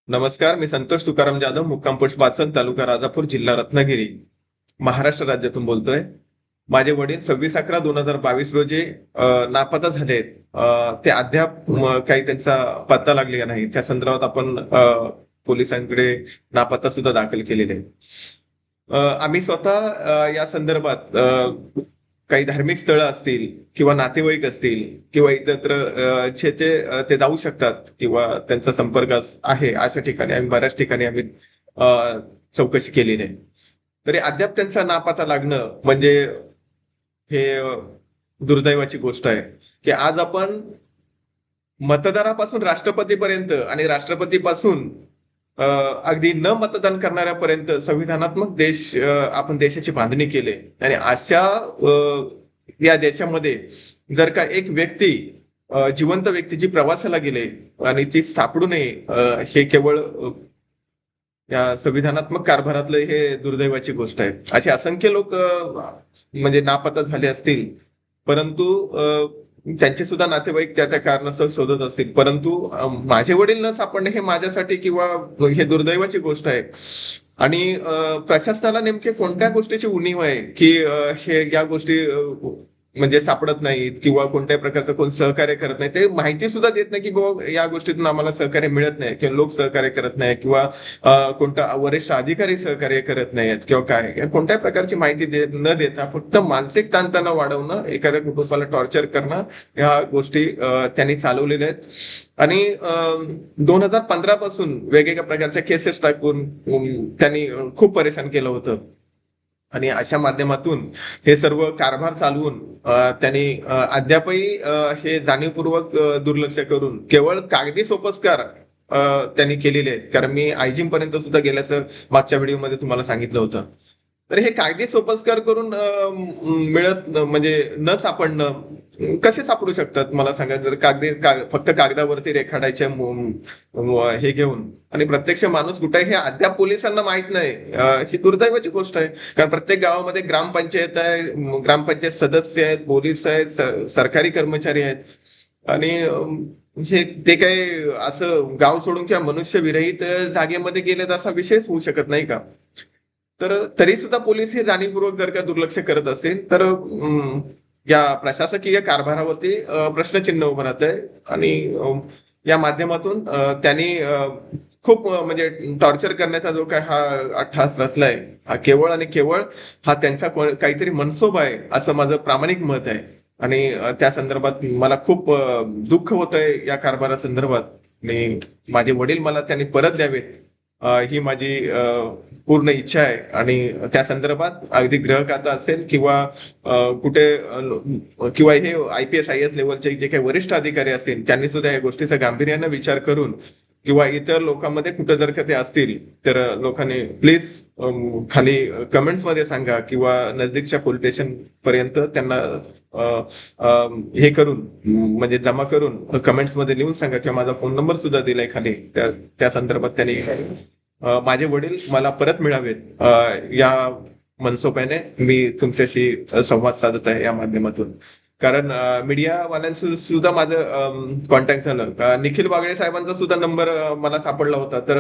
नमस्कार, मी संतोष तुकाराम जाधव, मुक्काम पोस्ट पाचन, तालुका राजापूर, जिल्हा रत्नागिरी, महाराष्ट्र राज्यातून बोलतोय. माझे वडील 26/11/2022 रोजी नापत्ता झाले आहेत. ते अद्याप काही त्यांचा पत्ता लागलेला नाही. त्या संदर्भात आपण पोलिसांकडे नापत्ता सुद्धा दाखल केलेले आहे. आम्ही स्वतः या संदर्भात काही धार्मिक स्थळं असतील किंवा नातेवाईक असतील किंवा इतरत्र ते जाऊ शकतात किंवा त्यांचा संपर्क आहे अशा ठिकाणी आम्ही बऱ्याच ठिकाणी आम्ही चौकशी केलेली आहे. तरी अद्याप त्यांचा नापत्ता लागणं म्हणजे हे दुर्दैवाची गोष्ट आहे की आज आपण मतदारापासून राष्ट्रपतीपर्यंत आणि राष्ट्रपतीपासून अगदी न मतदान करणाऱ्यापर्यंत संविधानात्मक देश आपण देशाची बांधणी केली आणि अशा या देशामध्ये जर का एक व्यक्ती जिवंत व्यक्ती जी प्रवासाला गेले आणि ती सापडू नये, हे केवळ या संविधानात्मक कारभारातलं हे दुर्दैवाची गोष्ट आहे. असे असंख्य लोक म्हणजे नापत्ता झाले असतील, परंतु त्यांचे सुद्धा नातेवाईक त्या त्या कारणास्तव शोधत असतील. परंतु माझे वडील न सापडणे हे माझ्यासाठी किंवा हे दुर्दैवाची गोष्ट आहे. आणि प्रशासनाला नेमके कोणत्या गोष्टीची उणीव आहे की हे या गोष्टी म्हणजे सापडत नाहीत किंवा कोणत्याही प्रकारचं कोण सहकार्य करत नाही, ते माहिती सुद्धा देत नाही की बाबा या गोष्टीतून आम्हाला सहकार्य मिळत नाही किंवा लोक सहकार्य करत नाही किंवा कोणता वरिष्ठ अधिकारी सहकार्य करत नाहीत किंवा काय, कोणत्याही प्रकारची माहिती न देता फक्त मानसिक ताणतणाव वाढवणं, एखाद्या कुटुंबाला टॉर्चर करणं, या गोष्टी त्यांनी चालवलेल्या आहेत. आणि 2015 पासून वेगवेगळ्या प्रकारच्या केसेस टाकून त्यांनी खूप परेशान केलं होतं. आणि अशा माध्यमातून हे सर्व कारभार चालवून त्यांनी अद्यापही हे जाणीवपूर्वक दुर्लक्ष करून केवळ कागदी सोपस्कार त्यांनी केलेले आहेत. कारण मी आयजिम पर्यंत सुद्धा गेल्याचं मागच्या व्हिडिओमध्ये तुम्हाला सांगितलं होतं. तर हे कागदी सोपस्कार करून मिळत म्हणजे न सापडणं कसे सापडू शकतात मला सांगा. जर फक्त कागदावरती रेखाटायचे हे घेऊन आणि प्रत्यक्ष माणूस कुठे हे अद्याप पोलिसांना माहित नाही, ही दुर्दैवाची गोष्ट आहे. कारण प्रत्येक गावामध्ये ग्रामपंचायत आहे, ग्रामपंचायत सदस्य आहेत, पोलीस आहेत, सरकारी कर्मचारी आहेत आणि हे ते काही असं गाव सोडून किंवा मनुष्य विरहित जागेमध्ये गेलेत असा विषयच होऊ शकत नाही का. तर तरी सुद्धा पोलीस हे जाणीवपूर्वक जर का दुर्लक्ष करत असेल तर या प्रशासकीय कारभारावरती प्रश्नचिन्ह उभं राहत आहे. आणि या माध्यमातून त्यांनी खूप म्हणजे टॉर्चर करण्याचा जो काय हा अट्टहास रचलाय, हा केवळ आणि केवळ हा त्यांचा काहीतरी मनसोबा आहे असं माझं प्रामाणिक मत आहे. आणि त्या संदर्भात मला खूप दुःख होत आहे या कारभारासंदर्भात. आणि माझे वडील मला त्यांनी परत द्यावेत ही माझी पूर्ण इच्छा आहे. आणि त्या संदर्भात अगदी गृह खाता असेल किंवा कुठे किंवा हे IPS IAS लेवलचे जे काही वरिष्ठ अधिकारी असतील त्यांनी सुद्धा या गोष्टीचा गांभीर्यानं विचार करून किंवा इतर लोकांमध्ये कुठं जर का ते असतील तर लोकांनी प्लीज खाली कमेंट्स मध्ये सांगा किंवा नजदीकच्या पोलीस स्टेशन पर्यंत त्यांना हे करून म्हणजे जमा करून कमेंट्स मध्ये लिहून सांगा किंवा माझा फोन नंबर सुद्धा दिलाय खाली. त्या संदर्भात त्यांनी माझे वडील मला परत मिळावेत या मनसोप्याने मी तुमच्याशी संवाद साधत आहे या माध्यमातून. कारण मीडियावाल्यांशी सुद्धा माझं कॉन्टॅक्ट झालं. निखिल वागळे साहेबांचा सुद्धा नंबर मला सापडला होता. तर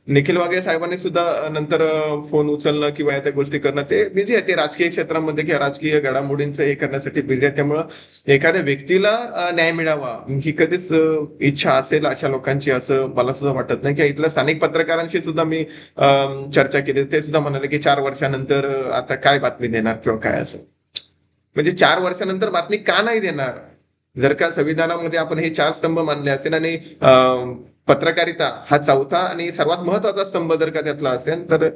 निखिल वागळे साहेबांनी सुद्धा नंतर फोन उचलणं किंवा त्या गोष्टी करणं, ते बिझी आहे, ते राजकीय क्षेत्रामध्ये किंवा राजकीय घडामोडींचं हे करण्यासाठी बिझी आहे. त्यामुळं एखाद्या व्यक्तीला न्याय मिळावा ही कधीच इच्छा असेल अशा लोकांची असं मला सुद्धा वाटत नाही. किंवा इथल्या स्थानिक पत्रकारांशी सुद्धा मी चर्चा केली, ते सुद्धा म्हणाले की 4 वर्षानंतर आता काय बातमी देणार किंवा काय असं. म्हणजे 4 वर्षानंतर बातमी का नाही देणार. जर का संविधानामध्ये आपण हे 4 स्तंभ मानले असेल आणि पत्रकारिता हा 4था आणि सर्वात महत्वाचा स्तंभ जर का त्यातला असेल तर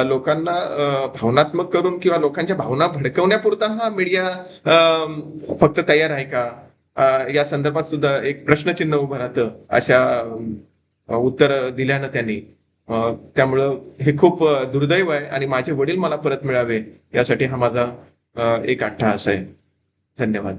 लोकांना भावनात्मक करून किंवा लोकांच्या भावना भडकवण्यापुरता हा मीडिया फक्त तयार आहे का, या संदर्भात सुद्धा एक प्रश्नचिन्ह उभं राहतं अशा उत्तर दिल्यानं त्यांनी. त्यामुळं हे खूप दुर्दैव आहे आणि माझे वडील मला परत मिळावे यासाठी हा माझा एक अट्टहास आहे. धन्यवाद.